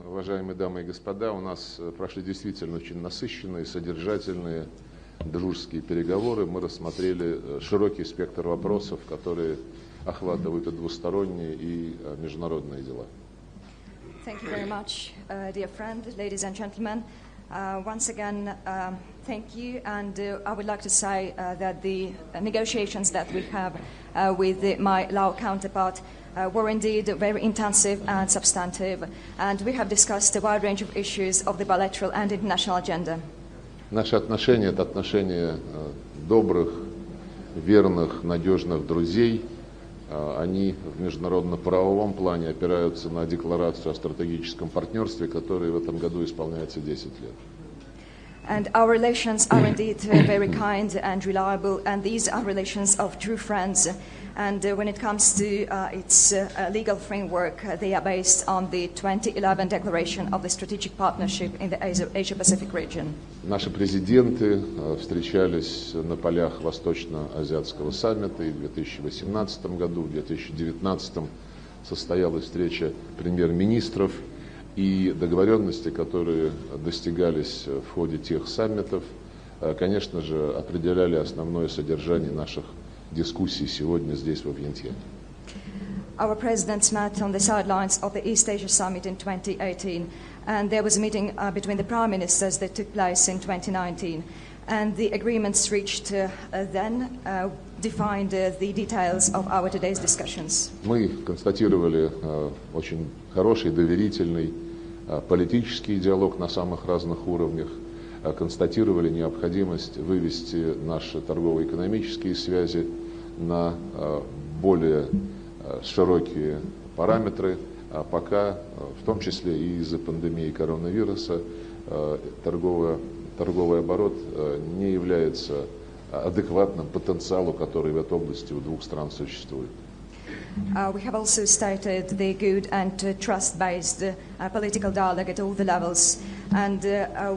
уважаемые дамы и господа, у нас прошли действительно очень насыщенные, содержательные, дружеские переговоры. Мы рассмотрели широкий спектр вопросов, которые охватывают и двусторонние, и международные дела. Thank you very much, dear friend, ladies and gentlemen. Once again, thank you, and I would like to say that the negotiations that we have with my Lao counterpart were indeed very intensive and substantive, and we have discussed a wide range of issues of the bilateral and international agenda. Наши отношения – это отношения добрых, верных, надежных друзей. Они в международно-правовом плане опираются на декларацию о стратегическом партнерстве, которая в этом году исполняется 10 лет. And our relations are indeed very kind and reliable, and these are relations of true friends. And when it comes to its legal framework, they are based on the 2011 Declaration of the Strategic Partnership in the Asia-Pacific region. Наши президенты встречались на полях Восточно-Азиатского саммита и в 2018 году, в 2019 состоялась встреча премьер-министров, и договоренности, которые достигались в ходе тех саммитов, конечно же, определяли основное содержание наших дискуссий сегодня здесь, в Вьентьяне. Our presidents met on the sidelines of the East Asia Summit in 2018, and there was a meeting between the prime ministers that took place in 2019. And the agreements reached then defined the details of our today's discussions. Мы констатировали очень хороший, доверительный политический диалог на самых разных уровнях, констатировали необходимость вывести наши торгово-экономические связи на более широкие параметры, а пока, в том числе и из-за пандемии коронавируса, торговый оборот не является адекватным потенциалу, который в этой области у двух стран существует. We have also stated the good and trust-based political dialogue at all the levels, and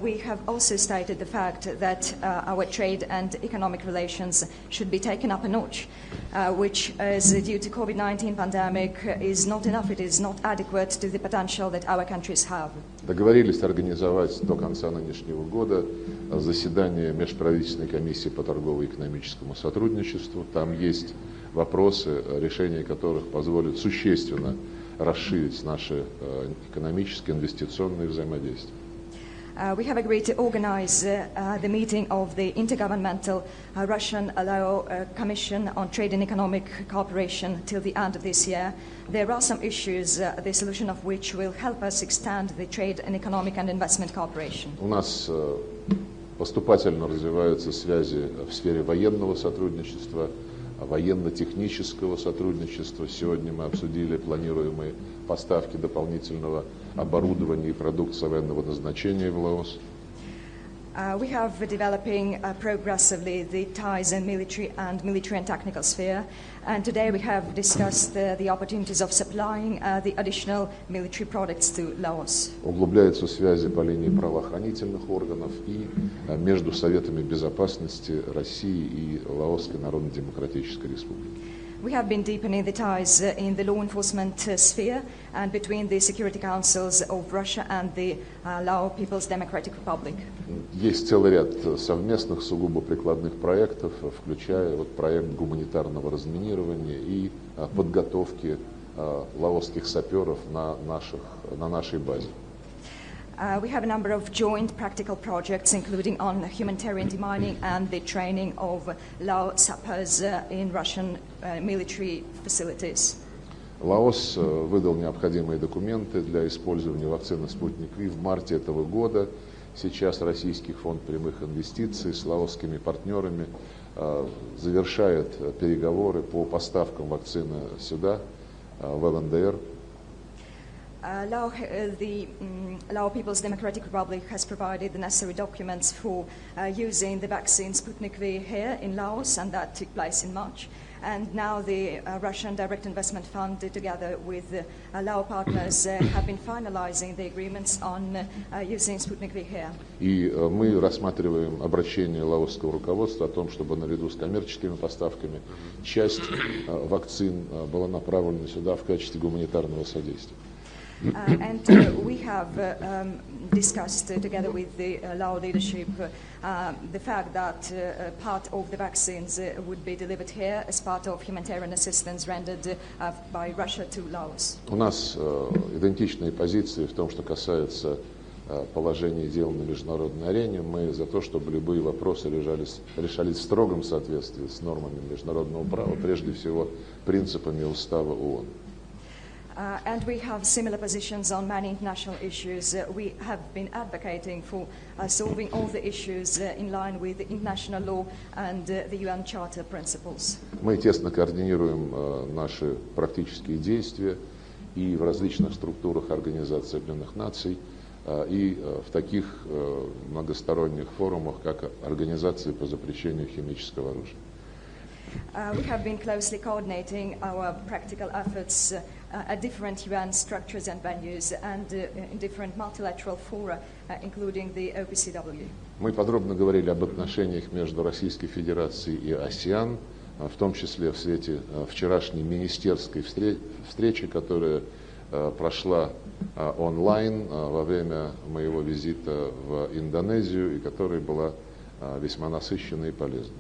we have also stated the fact that our trade and economic relations should be taken up a notch, which is due to COVID-19 pandemic is not enough, it is not adequate to the potential that our countries have. Договорились организовать до конца нынешнего года заседание Межправительственной комиссии по торгово-экономическому сотрудничеству. Там есть вопросы, решения которых позволят существенно расширить наши экономические, инвестиционные взаимодействия. We have agreed to organize the meeting of the Intergovernmental Russian-Lao Commission on Trade and Economic Cooperation till the end of this year. There are some issues, the solution of which will help us extend the trade and economic and investment cooperation. У нас поступательно развиваются связи в сфере военного сотрудничества, военно-технического сотрудничества. Сегодня мы обсудили планируемые поставки дополнительного оборудования и продукции военного назначения в Лаос. We have developing progressively the ties in military and technical sphere, and today we have discussed the opportunities of supplying the additional military products to Laos. Углубляются связи по линии правоохранительных органов и между Советами Безопасности России и Лаосской Народно-Демократической Республики. We have been deepening the ties in the law enforcement sphere and between the security councils of Russia and the Lao People's Democratic Republic. Есть целый ряд совместных сугубо прикладных проектов, включая проект гуманитарного разминирования и подготовки лаосских саперов на нашей базе. We have a number of joint practical projects, including on humanitarian demining and the training of Lao sappers in Russian military facilities. Лаос выдал необходимые документы для использования вакцины «Спутник Ви» в марте этого года. Сейчас Российский фонд прямых инвестиций с лаосскими партнерами завершает переговоры по поставкам вакцины сюда, в ЛНДР. The Lao People's Democratic Republic has provided the necessary documents for using the vaccine Sputnik V here in Laos, and that took place in March. And now the Russian Direct Investment Fund, together with Lao partners, have been finalizing the agreements on using Sputnik V here. И мы рассматриваем обращение лаосского руководства о том, чтобы наряду с коммерческими поставками часть вакцин была направлена сюда в качестве гуманитарного содействия. And we have discussed together with the Lao leadership the fact that part of the vaccines would be delivered here as part of humanitarian assistance rendered by Russia to Laos. У нас идентичные позиции в том, что касается положения дел на международной арене. Мы за то, чтобы любые вопросы решались в строгом соответствии с нормами международного права, прежде всего принципами Устава ООН. And we have similar positions on many international issues. We have been advocating for solving all the issues in line with international law and the UN Charter principles. Мы тесно координируем наши практические действия и в различных структурах Организации Объединенных Наций, и в таких многосторонних форумах, как Организация по запрещению химического оружия. We have been closely coordinating our practical efforts at different UN structures and venues and in different multilateral fora, including the OPCW. Мы подробно говорили об отношениях между Российской Федерацией и АСЕАН, в том числе в свете вчерашней министерской встречи, которая прошла онлайн во время моего визита в Индонезию и которая была весьма насыщенной и полезной.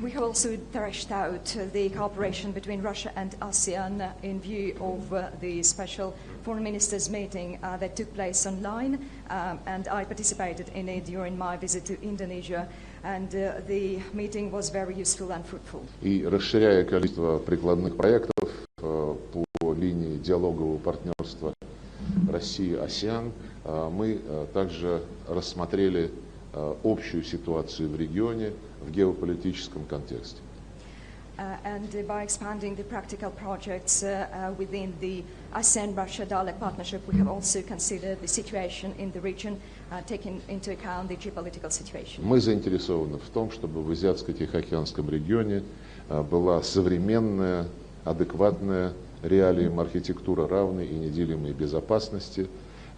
We have also thrashed out the cooperation between Russia and ASEAN in view of the special foreign ministers meeting that took place online, and I participated in it during my visit to Indonesia, and the meeting was very useful and fruitful. И расширяя количество прикладных проектов по линии диалогового партнерства России-АСЕАН, мы также рассмотрели общую ситуацию в регионе в геополитическом контексте. And by expanding the practical projects within the ASEAN-Russia dialogue partnership, we have also considered the situation in the region, taking into account the geopolitical situation. Мы заинтересованы в том, чтобы в Азиатско-Тихоокеанском регионе была современная, адекватная реалиям архитектура равной и неделимой безопасности,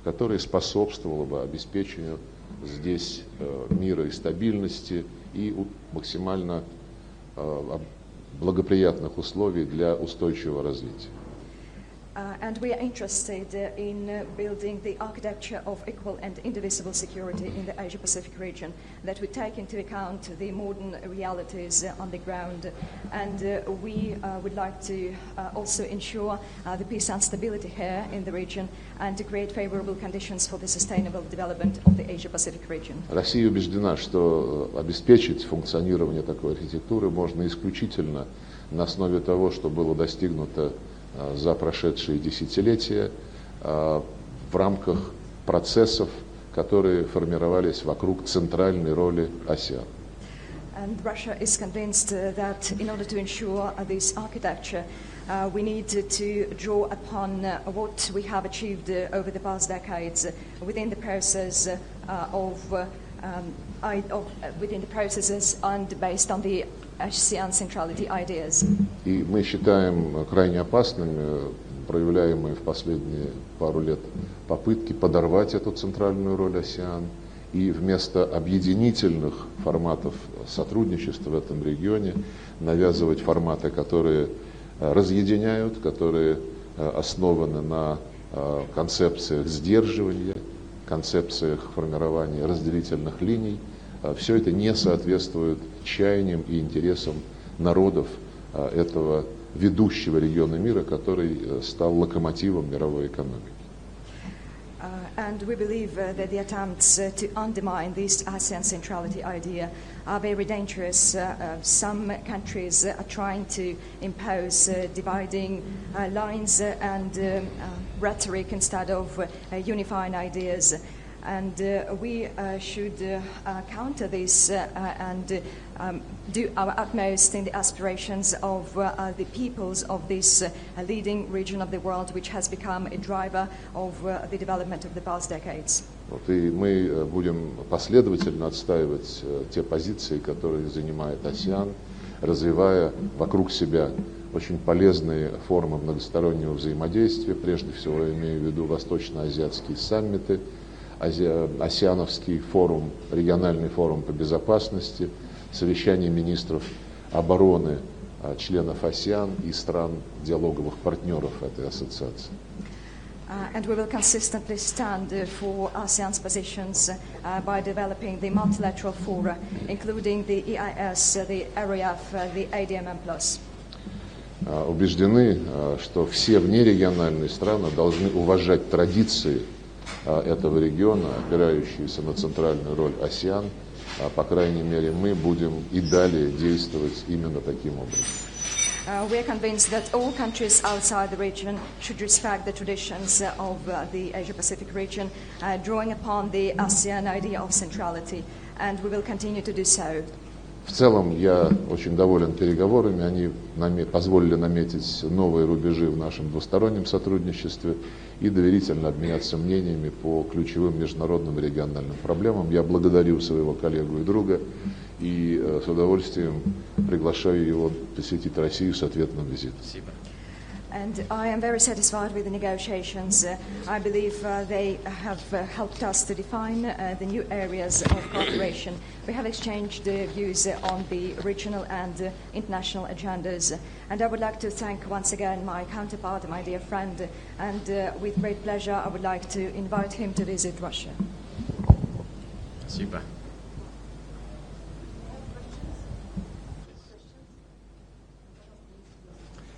которая способствовала бы обеспечению здесь мира и стабильности и максимально благоприятных условий для устойчивого развития. And we are interested in building the architecture of equal and indivisible security in the Asia-Pacific region that would take into account the modern realities on the ground. And we would like to also ensure the peace and stability here in the region and to create favorable conditions for the sustainable development of the Asia-Pacific region. Россия убеждена, что обеспечить функционирование такой архитектуры можно исключительно на основе того, что было достигнуто за прошедшие десятилетия в рамках процессов, которые формировались вокруг центральной роли АСЕАН. And Russia is convinced that in order to ensure this architecture, we need to draw upon what we have achieved over the past decades within the process within the processes and based on the ASEAN centrality ideas. И мы считаем крайне опасными проявляемые в последние пару лет попытки подорвать эту центральную роль АСЕАН и вместо объединительных форматов сотрудничества в этом регионе навязывать форматы, которые разъединяют, которые основаны на концепциях сдерживания, концепциях формирования разделительных линий. Все это не соответствует чаяниям и интересам народов этого ведущего региона мира, который стал локомотивом мировой экономики. And we believe that the attempts to undermine this ASEAN centrality idea are very dangerous. Some countries are trying to impose dividing lines and rhetoric instead of unifying ideas. And we should counter this and do our utmost in the aspirations of the peoples of this leading region of the world, which has become a driver of the development of the past decades. Вот, и мы будем последовательно отстаивать те позиции, которые занимает АСЕАН, развивая вокруг себя очень полезные формы многостороннего взаимодействия. Прежде всего, я имею в виду восточно-азиатские саммиты, Асиановский форум, региональный форум по безопасности, совещание министров обороны членов АСЕАН и стран диалоговых партнеров этой ассоциации. And we will consistently stand for ASEAN's positions by developing the multilateral fora, including the EIS, the RAF, the ADMM+. Убеждены, что все внерегиональные страны должны уважать традиции этого региона, опирающиеся на центральную роль АСЕАН. По крайней мере, мы будем и далее действовать именно таким образом. We are convinced that all countries outside the region should respect the traditions of the Asia-Pacific region, drawing upon the ASEAN idea of centrality, and we will continue to do so. В целом, я очень доволен переговорами. Они позволили наметить новые рубежи в нашем двустороннем сотрудничестве и доверительно обменяться мнениями по ключевым международным и региональным проблемам. Я благодарю своего коллегу и друга и с удовольствием приглашаю его посетить Россию с ответным визитом. Спасибо. And I am very satisfied with the negotiations. I believe they have helped us to define the new areas of cooperation. We have exchanged views on the regional and international agendas. And I would like to thank once again my counterpart, my dear friend, and with great pleasure I would like to invite him to visit Russia. Спасибо.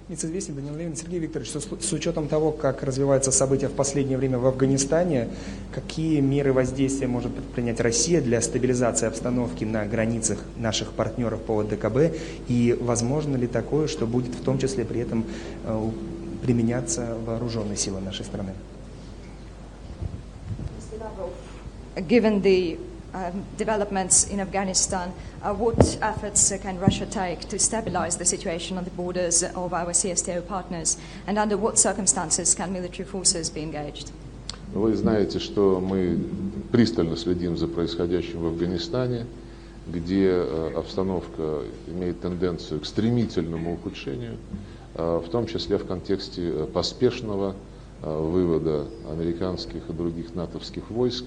Известен Даниил Левин. Сергей Викторович, что с учетом того, как развиваются события в последнее время в Афганистане, какие меры воздействия может предпринять Россия для стабилизации обстановки на границах наших партнеров по ОДКБ, и возможно ли такое, что будет в том числе при этом применяться вооруженные силы нашей страны? Given the developments in Afghanistan, what efforts can Russia take to stabilize the situation on the borders of our CSTO partners, and under what circumstances can military forces be engaged? Вы знаете, что мы пристально следим за происходящим в Афганистане, где обстановка имеет тенденцию к стремительному ухудшению, в том числе в контексте поспешного вывода американских и других натовских войск,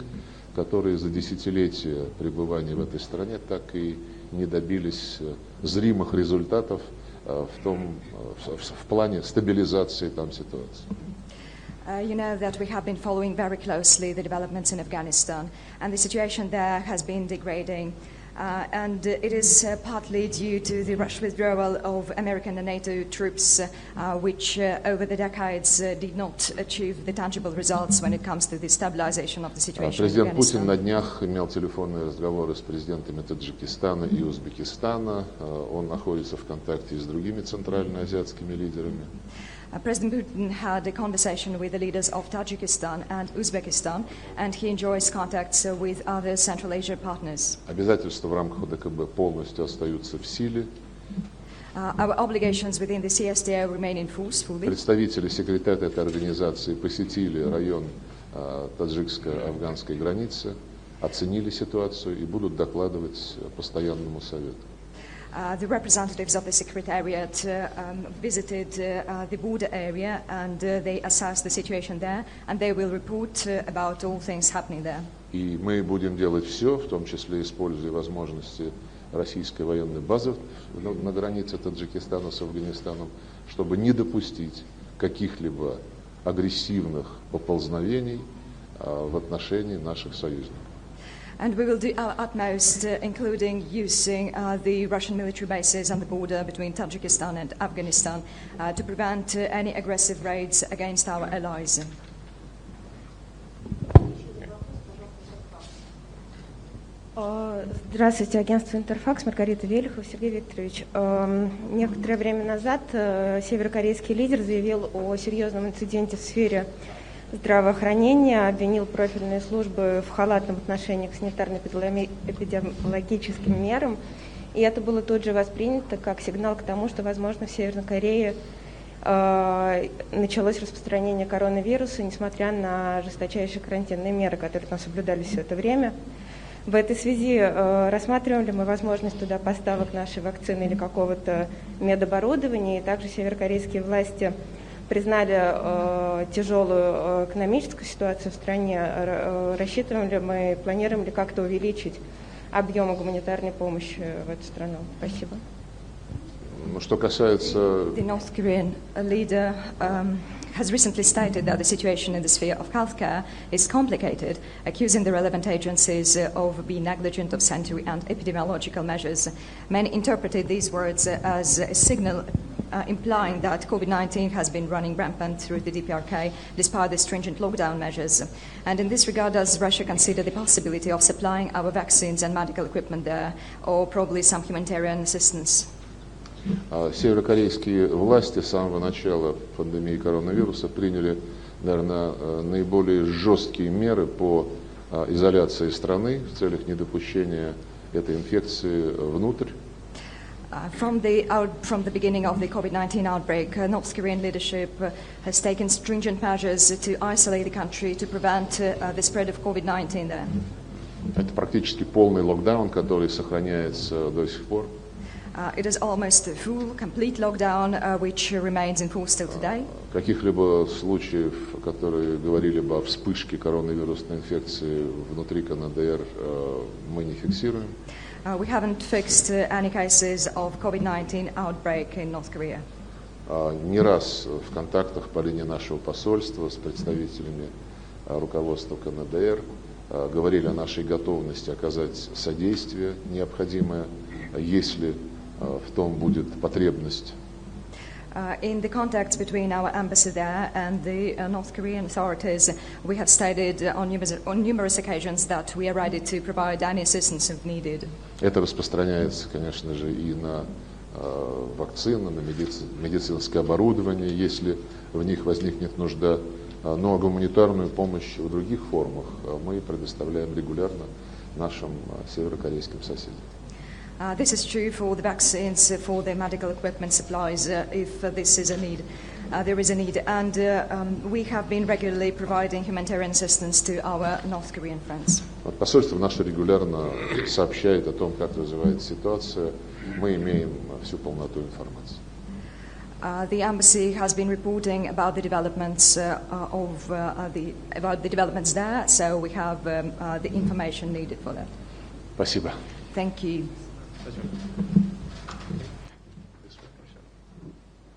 которые за десятилетия пребывания в этой стране так и не добились зримых результатов в плане стабилизации там ситуации. You know that we have been following very closely the developments in Afghanistan, and the situation there has been degrading. And it is partly due to the Russian withdrawal of American and NATO troops, which over the decades did not achieve the tangible results when it comes to the stabilization of the situation in Президент Afghanistan. Путин на днях имел телефонные разговоры с президентами Таджикистана и Узбекистана. Он находится в контакте с другими центральноазиатскими лидерами. President Putin had a conversation with the leaders of Tajikistan and Uzbekistan, and he enjoys contacts with other Central Asia partners. Обязательства в рамках ОДКБ полностью остаются в силе. Our obligations within the CSTO remain in force fully. Представители секретариата этой организации посетили район таджикско-афганской границы, оценили ситуацию и будут докладывать постоянному совету. The representatives of the Secretariat visited the border area and they assessed the situation there, and they will report about all things happening there. И мы будем делать все, в том числе используя возможности российской военной базы на границе Таджикистана с Афганистаном, чтобы не допустить каких-либо агрессивных поползновений в отношении наших союзников. And we will do our utmost, including using the Russian military bases on the border between Tajikistan and Afghanistan, to prevent any aggressive raids against our allies. Здравствуйте, агентство «Интерфакс», Маргарита Велихова, Сергей Викторович. Некоторое время назад северокорейский лидер заявил о серьезном инциденте в сфере здравоохранения, обвинил профильные службы в халатном отношении к санитарно-эпидемиологическим мерам. И это было тут же воспринято как сигнал к тому, что, возможно, в Северной Корее началось распространение коронавируса, несмотря на жесточайшие карантинные меры, которые там соблюдались все это время. В этой связи рассматриваем ли мы возможность туда поставок нашей вакцины или какого-то медоборудования, и также северокорейские власти признали тяжелую экономическую ситуацию в стране. Рассчитываем ли мы, планируем ли как-то увеличить объемы гуманитарной помощи в эту страну? Спасибо. Что касается... The North Korean leader has recently stated that the situation in the sphere of healthcare is complicated, accusing the relevant agencies of being negligent of sanitary and epidemiological measures. Many interpreted these words as a signal implying that COVID-19 has been running rampant through the DPRK despite the stringent lockdown measures. And in this regard, does Russia consider the possibility of supplying our vaccines and medical equipment there, or probably some humanitarian assistance? Северокорейские власти с самого начала пандемии коронавируса приняли, наверное, наиболее жесткие меры по изоляции страны в целях недопущения этой инфекции внутрь. From the beginning of the COVID-19 outbreak, North Korean leadership has taken stringent measures to isolate the country to prevent the spread of COVID-19 there. Это практически полный локдаун, который сохраняется до сих пор. It is almost a full, complete lockdown, which remains in force still today. Каких-либо случаев, которые говорили бы о вспышке коронавирусной инфекции внутри КНДР, мы не фиксируем. We haven't fixed any cases of COVID-19 outbreak in North Korea. Не раз в контактах по линии нашего посольства с представителями руководства КНДР говорили о нашей готовности оказать содействие необходимое, если в том будет потребность. In the contacts between our embassy there and the North Korean authorities, we have stated on numerous occasions that we are ready to provide any assistance if needed. Это распространяется, конечно же, и на вакцины, на медицинское оборудование, если в них возникнет нужда. Но гуманитарную помощь в других формах мы предоставляем регулярно нашим северокорейским соседям. This is true for the vaccines, for the medical equipment supplies, if this is a need. There is a need, and we have been regularly providing humanitarian assistance to our North Korean friends. Посольство наше регулярно сообщает о том, как развивается ситуация. Мы имеем всю полноту информации. The embassy has been reporting about the developments about the developments there, so we have the information needed for that. Спасибо. Thank you. Спасибо.